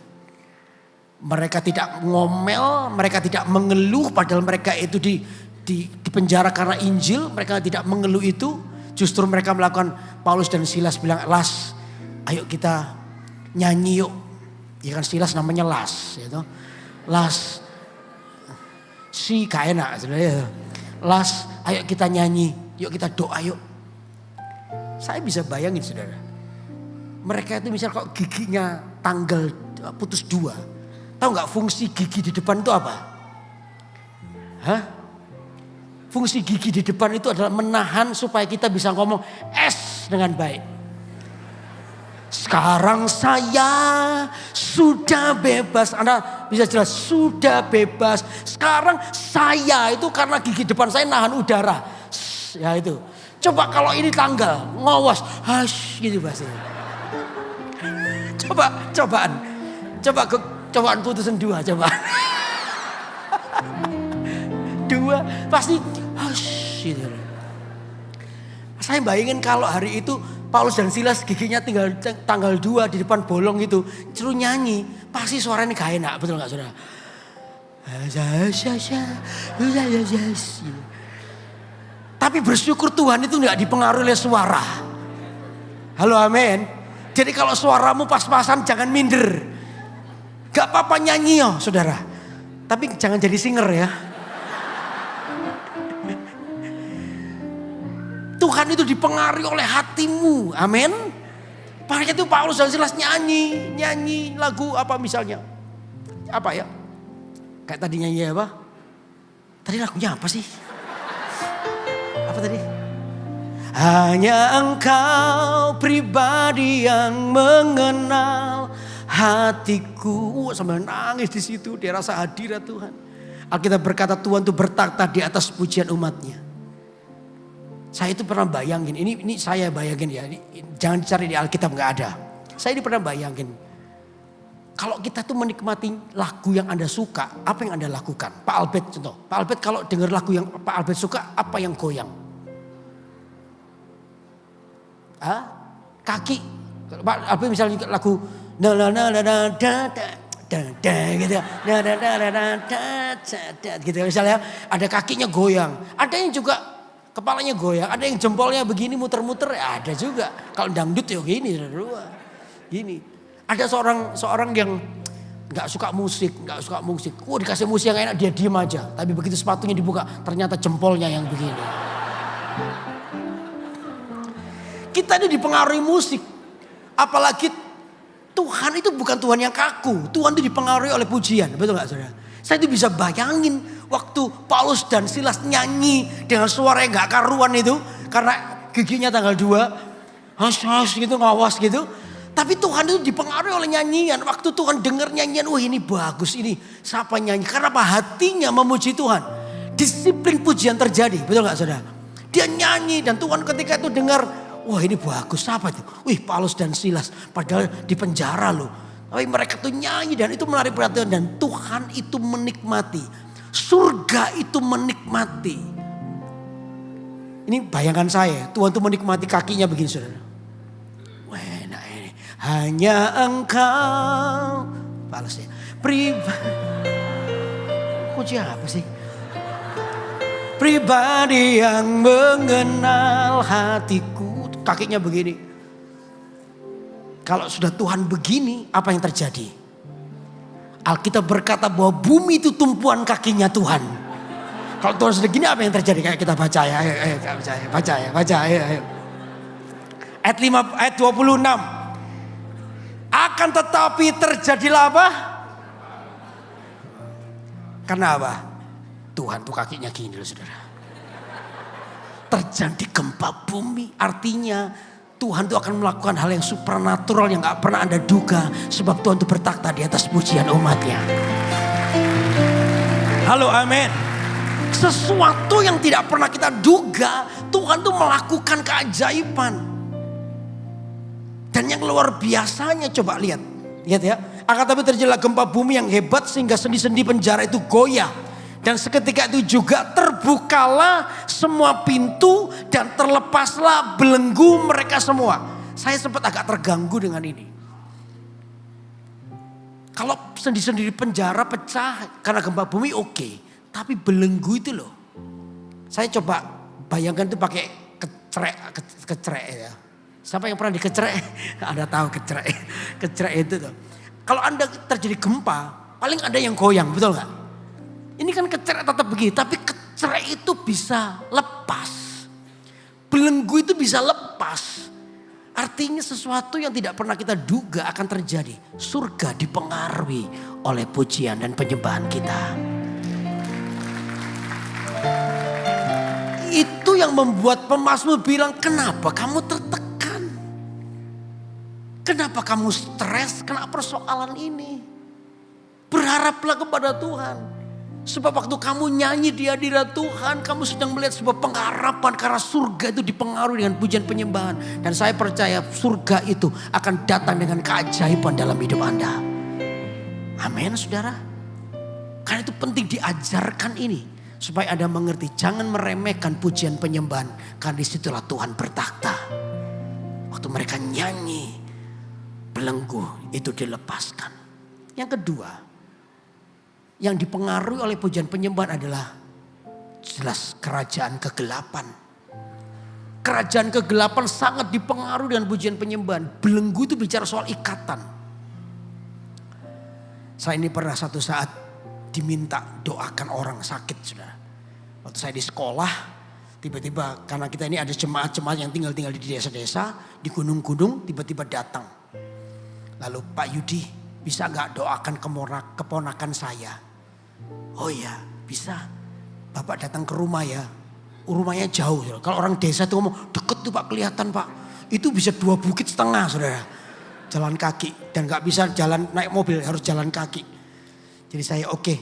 Mereka tidak ngomel, mereka tidak mengeluh, padahal mereka itu di penjara karena Injil. Mereka tidak mengeluh itu, justru mereka melakukan. Paulus dan Silas bilang, Las, ayo kita nyanyi yuk. Ya kan Silas namanya Las, gitu. Las, si gak enak, Las, ayo kita nyanyi, yuk kita doa yuk. Saya bisa bayangin saudara, mereka itu misal kok giginya tanggal putus 2. Tahu gak fungsi gigi di depan itu apa? Hah? Fungsi gigi di depan itu adalah menahan supaya kita bisa ngomong S dengan baik. Sekarang saya sudah bebas. Anda bisa jelas, sudah bebas. Sekarang saya itu karena gigi depan saya nahan udara. Ya itu. Coba kalau ini tanggal, ngawas, hash gitu bahasanya. Cobaan putusan 2, coba. 2 pasti hash gitu. Saya bayangin kalau hari itu Paulus dan Silas giginya tinggal tanggal 2 di depan bolong itu, suruh nyanyi, pasti suaranya gak enak, betul gak saudara? Tapi bersyukur Tuhan itu gak dipengaruhi oleh suara. Halo amin. Jadi kalau suaramu pas-pasan jangan minder. Gak apa-apa nyanyi ya saudara. Tapi jangan jadi singer ya. Tuhan itu dipengaruhi oleh hatimu. Amin. Makanya itu Paulus dan Silas nyanyi lagu apa misalnya. Apa ya? Kayak tadi nyanyi apa? Tadi lagunya apa sih? Apa tadi? Hanya Engkau pribadi yang mengenal hatiku. Sambil nangis di situ, dia rasa hadirat Tuhan. Alkitab berkata Tuhan itu bertakhta di atas pujian umatnya. Saya itu pernah bayangin, ini saya bayangin ya, jangan dicari di Alkitab, nggak ada. Saya ini pernah bayangin, Kalau kita tuh menikmati lagu yang Anda suka, apa yang Anda lakukan? Pak Albert contoh. Pak Albert kalau dengar lagu yang Pak Albert suka, apa yang goyang? Kaki. Pak Albert misalnya lagu na na na na na da da da da gitu. Na na na na na da gitu. Misalnya ada kakinya goyang. Ada yang juga kepalanya goyang. Ada yang jempolnya begini muter-muter. Ada juga. Kalau dangdut ya gini. Gini. Ada seorang yang nggak suka musik. Dikasih musik yang enak dia diem aja. Tapi begitu sepatunya dibuka ternyata jempolnya yang begini. Kita ini dipengaruhi musik. Apalagi Tuhan itu bukan Tuhan yang kaku. Tuhan itu dipengaruhi oleh pujian. Betul gak saudara? Saya itu bisa bayangin waktu Paulus dan Silas nyanyi dengan suara yang gak karuan itu. Karena giginya tanggal 2. Hos gitu ngawas gitu. Tapi Tuhan itu dipengaruhi oleh nyanyian. Waktu Tuhan dengar nyanyian, wah ini bagus ini. Siapa nyanyi? Karena apa? Hatinya memuji Tuhan. Disiplin pujian terjadi. Betul gak saudara? Dia nyanyi dan Tuhan ketika itu dengar, wah ini bagus. Siapa itu? Wih Paulus dan Silas. Padahal di penjara loh. Tapi mereka tuh nyanyi dan itu menarik perhatian. Dan Tuhan itu menikmati. Surga itu menikmati. Ini bayangan saya. Tuhan itu menikmati kakinya begini saudara. Hanya engkau balas ya. Kunci apa sih? Pribadi yang mengenal hatiku. Kakinya begini. Kalau sudah Tuhan begini, apa yang terjadi? Alkitab berkata bahwa bumi itu tumpuan kakinya Tuhan. Kalau Tuhan sudah gini, apa yang terjadi? Kayak kita baca ya. Ayo, baca ya. Ayat 26. Akan tetapi terjadilah apa? Karena apa? Tuhan tuh kakinya gini loh saudara. Terjadi gempa bumi. Artinya Tuhan tuh akan melakukan hal yang supranatural yang gak pernah Anda duga. Sebab Tuhan tuh bertakhta di atas pujian umatnya. Halo amin. Sesuatu yang tidak pernah kita duga. Tuhan tuh melakukan keajaiban. Dan yang luar biasanya coba lihat ya. Akan tapi terjadilah gempa bumi yang hebat sehingga sendi-sendi penjara itu goyah. Dan seketika itu juga terbukalah semua pintu dan terlepaslah belenggu mereka semua. Saya sempat agak terganggu dengan ini. Kalau sendi-sendi penjara pecah karena gempa bumi oke. Tapi belenggu itu loh. Saya coba bayangkan itu pakai kecerek ya. Siapa yang pernah dikecerek? Anda tahu kecerek. Kecerek itu tuh. Kalau Anda terjadi gempa, paling ada yang goyang, betul gak? Ini kan kecerek tetap begitu, tapi kecerek itu bisa lepas. Belenggu itu bisa lepas. Artinya sesuatu yang tidak pernah kita duga akan terjadi. Surga dipengaruhi oleh pujian dan penyembahan kita. Itu yang membuat pemazmur bilang, kenapa kamu tertekan? Kenapa kamu stres? Kenapa persoalan ini? Berharaplah kepada Tuhan. Sebab waktu kamu nyanyi di hadirat Tuhan, kamu sedang melihat sebuah pengharapan karena surga itu dipengaruhi dengan pujian penyembahan. Dan saya percaya surga itu akan datang dengan keajaiban dalam hidup Anda. Amin saudara. Karena itu penting diajarkan ini. Supaya Anda mengerti, jangan meremehkan pujian penyembahan. Karena disitulah Tuhan bertakhta. Waktu mereka nyanyi, belenggu itu dilepaskan. Yang kedua, yang dipengaruhi oleh pujian penyembahan adalah jelas kerajaan kegelapan. Kerajaan kegelapan sangat dipengaruhi dengan pujian penyembahan. Belenggu itu bicara soal ikatan. Saya ini pernah satu saat diminta doakan orang sakit saudara. Waktu saya di sekolah, tiba-tiba karena kita ini ada jemaat-jemaat yang tinggal di desa-desa, di gunung-gunung, tiba-tiba datang. Lalu Pak Yudi, bisa gak doakan keponakan saya? Oh iya bisa. Bapak datang ke rumah ya. Rumahnya jauh. Kalau orang desa itu ngomong deket tuh Pak, kelihatan Pak. Itu bisa 2,5 bukit saudara. Jalan kaki. Dan gak bisa jalan naik mobil, harus jalan kaki. Jadi saya oke.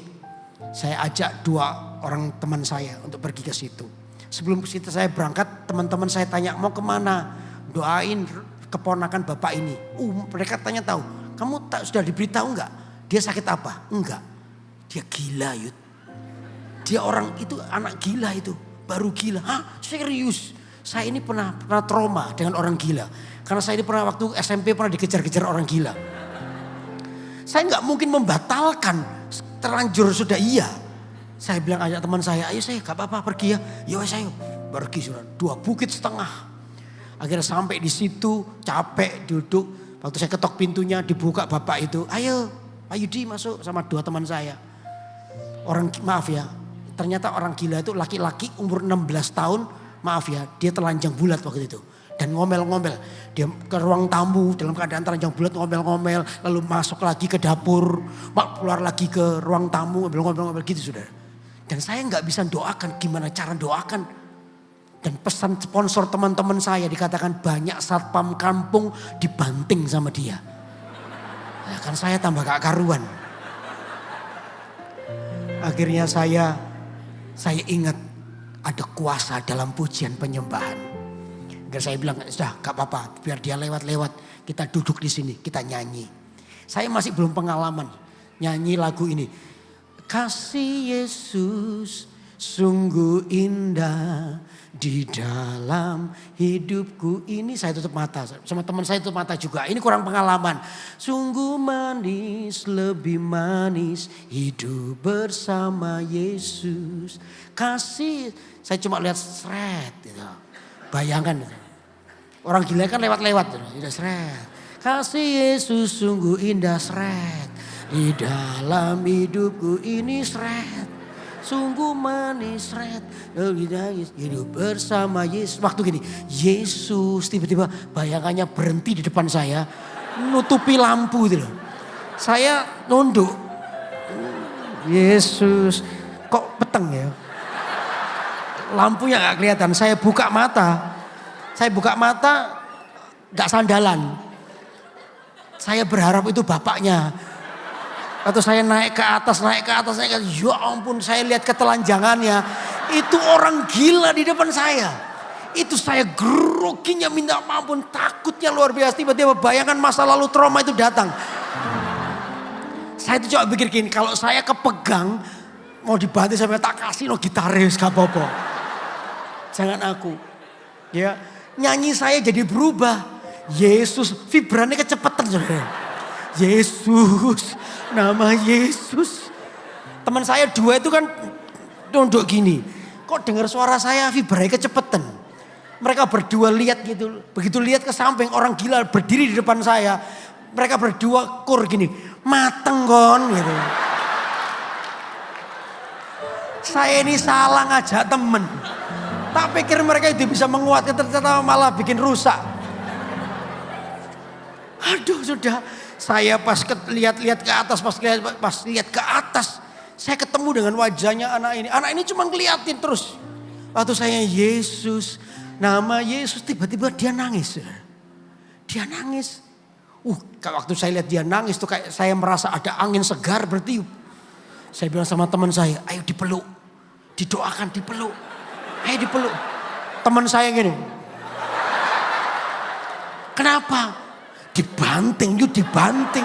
Saya ajak 2 orang teman saya untuk pergi ke situ. Sebelum saya berangkat, teman-teman saya tanya mau kemana? Doain keponakan bapak ini. Mereka tanya tahu, kamu sudah diberitahu enggak? Dia sakit apa? Enggak. Dia gila Yud. Dia orang itu anak gila itu. Baru gila. Hah serius? Saya ini pernah trauma dengan orang gila. Karena saya ini pernah waktu SMP pernah dikejar-kejar orang gila. Saya nggak mungkin membatalkan, terlanjur sudah iya. Saya bilang ajak teman saya, ayo saya gak apa-apa pergi ya. Ya saya pergi sudah 2,5 bukit. Akhirnya sampai di situ capek duduk. Waktu saya ketok pintunya dibuka bapak itu, ayo Pak Yudi masuk sama 2 teman saya. Maaf ya, ternyata orang gila itu laki-laki umur 16 tahun, maaf ya, dia telanjang bulat waktu itu. Dan ngomel-ngomel, dia ke ruang tamu dalam keadaan telanjang bulat ngomel-ngomel. Lalu masuk lagi ke dapur, keluar lagi ke ruang tamu ngomel-ngomel gitu saudara. Dan saya gak bisa doakan, gimana cara doakan. Dan pesan sponsor teman-teman saya dikatakan banyak satpam kampung dibanting sama dia. Ya kan saya tambah gak karuan. Akhirnya saya ingat ada kuasa dalam pujian penyembahan. Akhirnya saya bilang, sudah gak apa-apa, biar dia lewat-lewat, kita duduk di sini, kita nyanyi. Saya masih belum pengalaman nyanyi lagu ini. Kasih Yesus sungguh indah di dalam hidupku ini. Saya tutup mata, sama teman saya tutup mata juga. Ini kurang pengalaman. Sungguh manis, lebih manis hidup bersama Yesus. Kasih, saya cuma lihat seret gitu. Bayangkan, orang gila kan lewat-lewat, tidak seret. Kasih Yesus sungguh indah seret, di dalam hidupku ini seret. Sungguh manis seret, hidup bersama Yesus. Waktu gini, Yesus tiba-tiba bayangannya berhenti di depan saya, nutupi lampu gitu loh. Saya nunduk, Yesus, kok peteng ya? Lampunya gak kelihatan, saya buka mata gak sandalan. Saya berharap itu bapaknya. Atau saya naik ke atas, ya ampun saya lihat ketelanjangannya. Itu orang gila di depan saya. Itu saya groginya minta ampun, takutnya luar biasa. Tiba-tiba bayangan masa lalu trauma itu datang. Saya tuh coba pikir gini, kalau saya kepegang, mau dibantu sampai tak kasih no gitaris gak apa-apa. Jangan aku. Ya, nyanyi saya jadi berubah. Yesus, vibrannya kecepatan saudara. Yesus, nama Yesus. Teman saya 2 itu kan nunduk gini. Kok dengar suara saya vibranya kecepatan. Mereka berdua lihat gitu. Begitu lihat ke samping orang gila berdiri di depan saya. Mereka berdua kur gini. Mateng kon gitu. Saya ini salah ngajak temen. Tak pikir mereka itu bisa menguatkan, ternyata malah bikin rusak. Aduh sudah, saya pas lihat ke atas, pas lihat ke atas, saya ketemu dengan wajahnya anak ini. Anak ini cuma ngeliatin terus. Waktu saya Yesus, nama Yesus, tiba-tiba dia nangis. Dia nangis. Waktu saya lihat dia nangis tuh kayak saya merasa ada angin segar bertiup. Saya bilang sama teman saya, ayo dipeluk, didoakan, dipeluk. Ayo dipeluk. Teman saya gini. Kenapa? Dibanting, dibanting.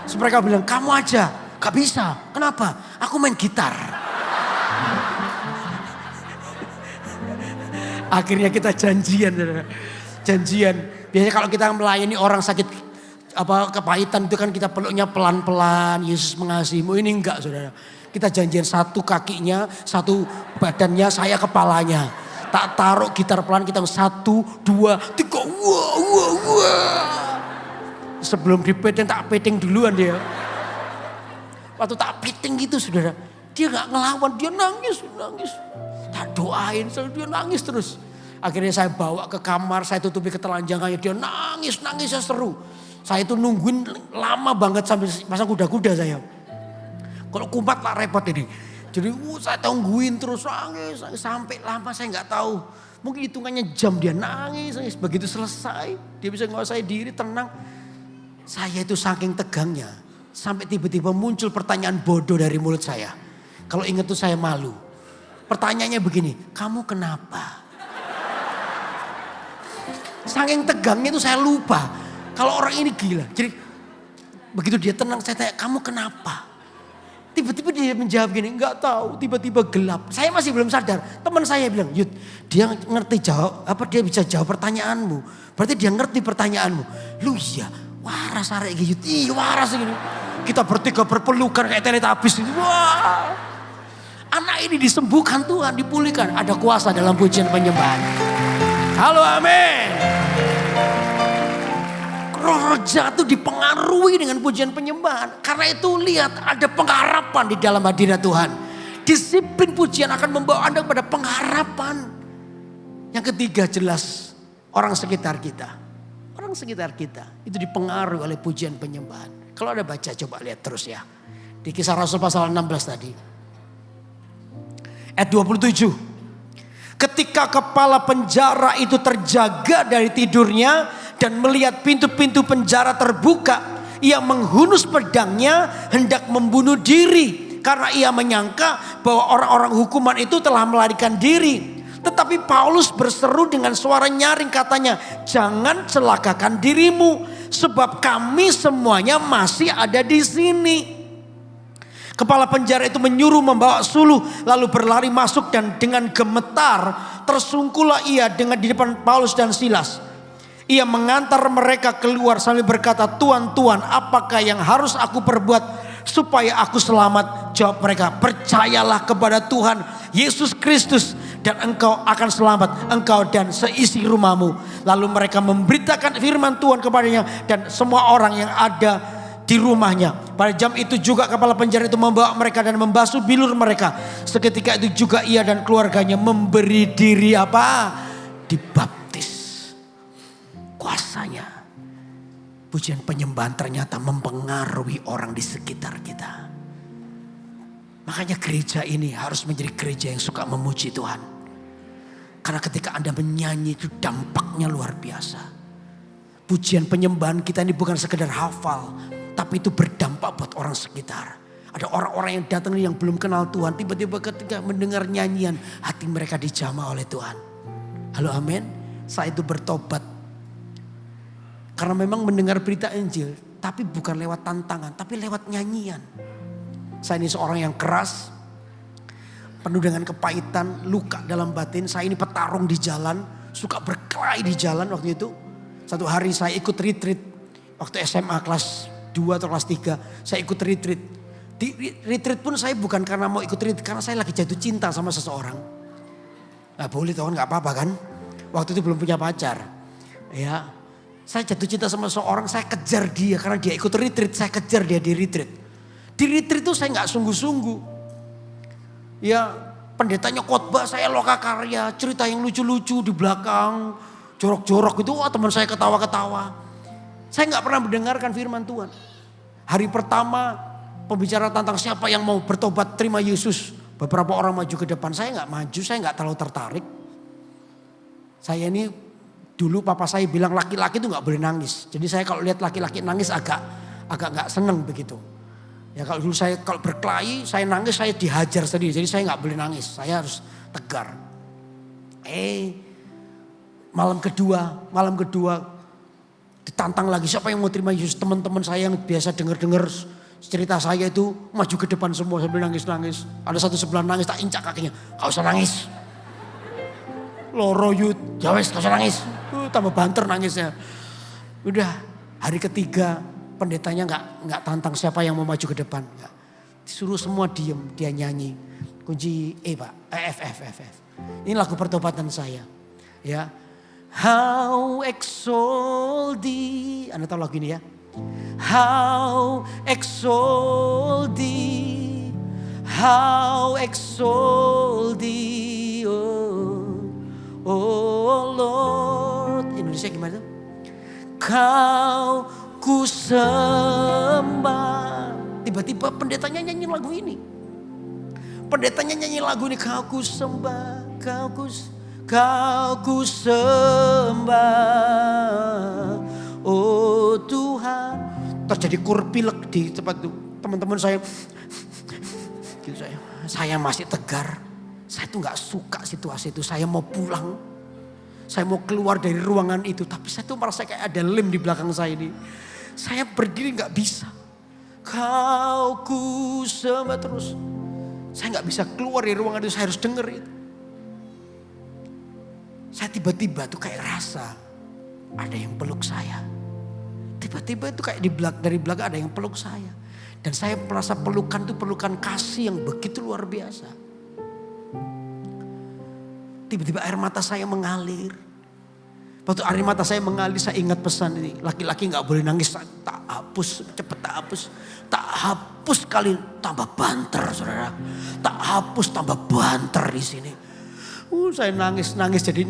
Terus mereka bilang, kamu aja. Gak bisa. Kenapa? Aku main gitar. Akhirnya kita janjian. Biasanya kalau kita melayani orang sakit kepahitan itu kan kita peluknya pelan-pelan. Yesus mengasihimu. Ini enggak saudara. Kita janjian satu kakinya, satu badannya, saya kepalanya. Tak taruh gitar pelan kita 1, 2, 3. Wah. Sebelum dipeteng tak peteng duluan dia. Waktu tak peteng gitu saudara. Dia gak ngelawan, dia nangis. Tak doain, dia nangis terus. Akhirnya saya bawa ke kamar, saya tutupi ketelanjangannya. Dia nangis saya seru. Saya itu nungguin lama banget sampai pasang kuda-kuda saya. Kalau kumat lah repot ini. Jadi saya tungguin terus nangis sampai lama saya nggak tahu. Mungkin hitungannya jam dia nangis. Begitu selesai dia bisa nguasai diri tenang. Saya itu saking tegangnya. Sampai tiba-tiba muncul pertanyaan bodoh dari mulut saya. Kalau ingat tuh saya malu. Pertanyaannya begini, kamu kenapa? Saking tegangnya itu saya lupa. Kalau orang ini gila. Jadi Begitu dia tenang, saya tanya, kamu kenapa? Tiba-tiba dia menjawab gini, enggak tahu, tiba-tiba gelap. Saya masih belum sadar. Teman saya bilang, Yud, dia ngerti jawab, dia bisa jawab pertanyaanmu. Berarti dia ngerti pertanyaanmu. Lu iya, waras arek gitu. Iya waras gini. Kita bertiga berpelukan kayak Teletubbies gitu. Wah. Anak ini disembuhkan Tuhan, dipulihkan. Ada kuasa dalam pujian penyembahan. Halo, amin. Roh jatuh dipengaruhi dengan pujian penyembahan. Karena itu lihat ada pengharapan di dalam hadirat Tuhan. Disiplin pujian akan membawa Anda kepada pengharapan. Yang ketiga jelas orang sekitar kita. Orang sekitar kita itu dipengaruhi oleh pujian penyembahan. Kalau Anda baca coba lihat terus ya. Di Kisah Rasul pasal 16 tadi. Ayat 27. Ketika kepala penjara itu terjaga dari tidurnya dan melihat pintu-pintu penjara terbuka, ia menghunus pedangnya hendak membunuh diri karena ia menyangka bahwa orang-orang hukuman itu telah melarikan diri. Tetapi Paulus berseru dengan suara nyaring, katanya, jangan celakakan dirimu sebab kami semuanya masih ada di sini. Kepala penjara itu menyuruh membawa suluh lalu berlari masuk dan dengan gemetar tersungkullah ia di depan Paulus dan Silas. Ia mengantar mereka keluar sambil berkata, Tuan, Tuan, apakah yang harus aku perbuat supaya aku selamat? Jawab mereka, percayalah kepada Tuhan Yesus Kristus dan engkau akan selamat, engkau dan seisi rumahmu. Lalu mereka memberitakan firman Tuhan kepadanya dan semua orang yang ada di rumahnya. Pada jam itu juga kepala penjara itu membawa mereka dan membasuh bilur mereka. Seketika itu juga ia dan keluarganya memberi diri dibaptis. Kuasanya pujian penyembahan ternyata mempengaruhi orang di sekitar kita. Makanya gereja ini harus menjadi gereja yang suka memuji Tuhan. Karena ketika Anda menyanyi itu dampaknya luar biasa. Pujian penyembahan kita ini bukan sekedar hafal, tapi itu berdampak buat orang sekitar. Ada orang-orang yang datang yang belum kenal Tuhan, tiba-tiba ketika mendengar nyanyian, hati mereka dijamah oleh Tuhan. Halo, amin. Saya itu bertobat. Karena memang mendengar berita Injil, tapi bukan lewat tantangan, tapi lewat nyanyian. Saya ini seorang yang keras, penuh dengan kepahitan, luka dalam batin. Saya ini petarung di jalan, suka berkelahi di jalan waktu itu. Satu hari saya ikut retreat, waktu SMA kelas 2 atau kelas 3, saya ikut retreat. Di retreat pun saya bukan karena mau ikut retreat, karena saya lagi jatuh cinta sama seseorang. Nah, boleh Tuhan, gak apa-apa kan. Waktu itu belum punya pacar. Ya. Saya jatuh cinta sama seorang, saya kejar dia karena dia ikut retreat, saya kejar dia di retreat. Di retreat itu saya gak sungguh-sungguh. Ya pendetanya khotbah, saya loka karya, cerita yang lucu-lucu di belakang, jorok-jorok itu, teman saya ketawa-ketawa. Saya gak pernah mendengarkan firman Tuhan. Hari pertama pembicara tentang siapa yang mau bertobat terima Yesus. Beberapa orang maju ke depan, saya gak maju, saya gak terlalu tertarik. Saya ini dulu papa saya bilang laki-laki itu gak boleh nangis. Jadi saya kalau lihat laki-laki nangis agak gak seneng begitu. Ya kalau dulu saya kalau berkelahi, saya nangis, saya dihajar sendiri. Jadi saya gak boleh nangis, saya harus tegar. Malam kedua ditantang lagi, siapa yang mau terima Yesus. Teman-teman saya yang biasa dengar cerita saya itu maju ke depan semua sambil nangis-nangis. Ada satu sebelah nangis, tak incak kakinya, gak usah nangis. Loro Yud, ya wes gak usah nangis. Tambah banter nangisnya. Udah hari ketiga pendetanya nggak tantang siapa yang mau maju ke depan. Gak. Disuruh semua diem, dia nyanyi. Kunci F. Ini lagu pertobatan saya. Ya. How exalt thee. Anda tahu lagu ini ya? How exalt thee. How exalt thee. Oh Lord. Indonesia gimana tuh? Kau ku sembah. Tiba-tiba pendetanya nyanyi lagu ini. Pendetanya nyanyi lagu ini. Kau ku sembah. Kau ku sembah. Oh Tuhan. Terjadi kurpilek di tempat itu. Teman-teman saya. Gitu saya masih tegar. Saya tuh gak suka situasi itu. Saya mau pulang. Saya mau keluar dari ruangan itu. Tapi saya tuh merasa kayak ada lem di belakang saya ini. Saya berdiri gak bisa. Kau ku sembah terus. Saya gak bisa keluar dari ruangan itu, saya harus denger itu. Saya tiba-tiba tuh kayak rasa ada yang peluk saya. Tiba-tiba itu kayak dari belakang ada yang peluk saya. Dan saya merasa pelukan itu pelukan kasih yang begitu luar biasa. Tiba-tiba air mata saya mengalir. Waktu air mata saya mengalir, saya ingat pesan ini. Laki-laki gak boleh nangis, tak hapus, cepet tak hapus. Tak hapus kali tambah banter, saudara. Tak hapus tambah banter di sini. Saya nangis jadi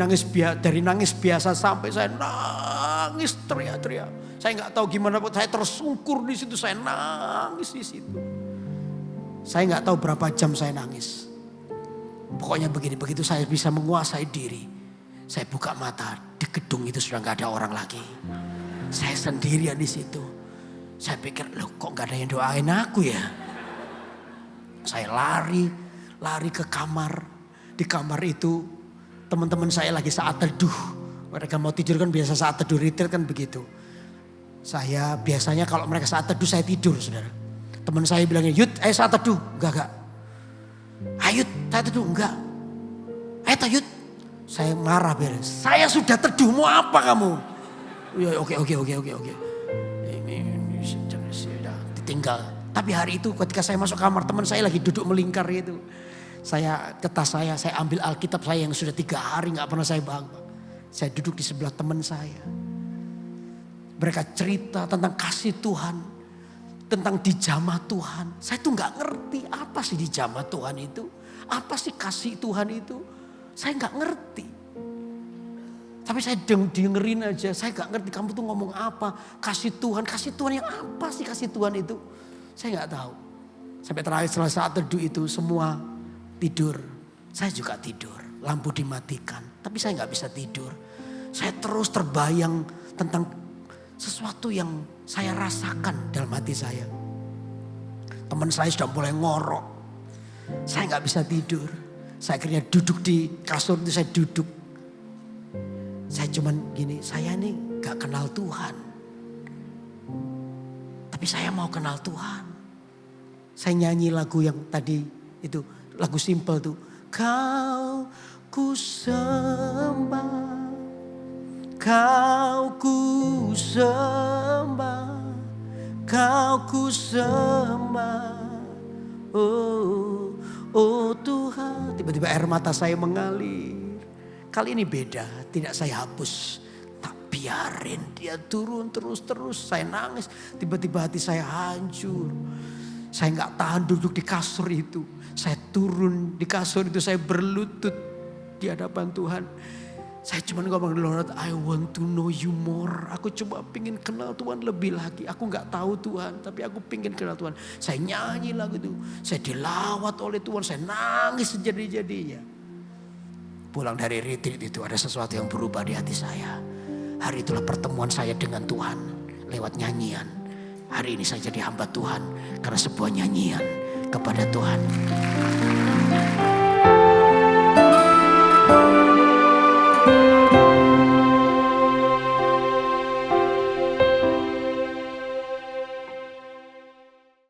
dari nangis biasa sampai saya nangis teriak-teriak. Saya nggak tahu gimana, saya tersungkur di situ, saya nangis di situ. Saya nggak tahu berapa jam saya nangis. Pokoknya begitu saya bisa menguasai diri. Saya buka mata, di gedung itu sudah nggak ada orang lagi. Saya sendirian di situ. Saya pikir, loh kok nggak ada yang doain aku ya? Saya lari ke kamar. Di kamar itu teman-teman saya lagi saat teduh. Mereka mau tidur kan biasa saat teduh retreat kan begitu. Saya biasanya kalau mereka saat teduh saya tidur, saudara. Teman saya bilangnya, Yud ayo saat teduh. Enggak. Ayo saat teduh, enggak. Ayo Yud. Saya marah beres. Saya sudah teduh, mau apa kamu? Ya, oke. Ini sudah ditinggal. Tapi hari itu ketika saya masuk kamar, teman saya lagi duduk melingkar itu. Saya ke tas saya ambil Alkitab saya yang sudah 3 hari gak pernah saya baca. Saya duduk di sebelah teman saya. Mereka cerita tentang kasih Tuhan. Tentang dijamah Tuhan. Saya tuh gak ngerti apa sih dijamah Tuhan itu. Apa sih kasih Tuhan itu. Saya gak ngerti. Tapi saya dengerin aja. Saya gak ngerti kamu tuh ngomong apa. Kasih Tuhan yang apa sih kasih Tuhan itu. Saya gak tahu. Sampai terakhir setelah saat teduh itu semua tidur. Saya juga tidur. Lampu dimatikan. Tapi saya gak bisa tidur. Saya terus terbayang tentang sesuatu yang saya rasakan dalam hati saya. Teman saya sudah mulai ngorok. Saya gak bisa tidur. Saya akhirnya duduk di kasur itu, saya duduk. Saya cuman gini, saya ini gak kenal Tuhan. Tapi saya mau kenal Tuhan. Saya nyanyi lagu yang tadi itu. Lagu simpel tuh. Kau ku sembah. Kau ku sembah. Kau ku sembah. Oh Tuhan. Tiba-tiba air mata saya mengalir. Kali ini beda. Tidak saya hapus. Tak biarin dia turun terus. Saya nangis. Tiba-tiba hati saya hancur. Saya gak tahan duduk di kasur itu. Saya turun di kasur itu, saya berlutut di hadapan Tuhan. Saya cuma ngomong, Lord, I want to know you more. Aku coba pingin kenal Tuhan lebih lagi. Aku gak tahu Tuhan, tapi aku pingin kenal Tuhan. Saya nyanyi lagu itu. Saya dilawat oleh Tuhan, saya nangis sejadi-jadinya. Pulang dari retreat itu ada sesuatu yang berubah di hati saya. Hari itulah pertemuan saya dengan Tuhan lewat nyanyian. Hari ini saya jadi hamba Tuhan karena sebuah nyanyian kepada Tuhan.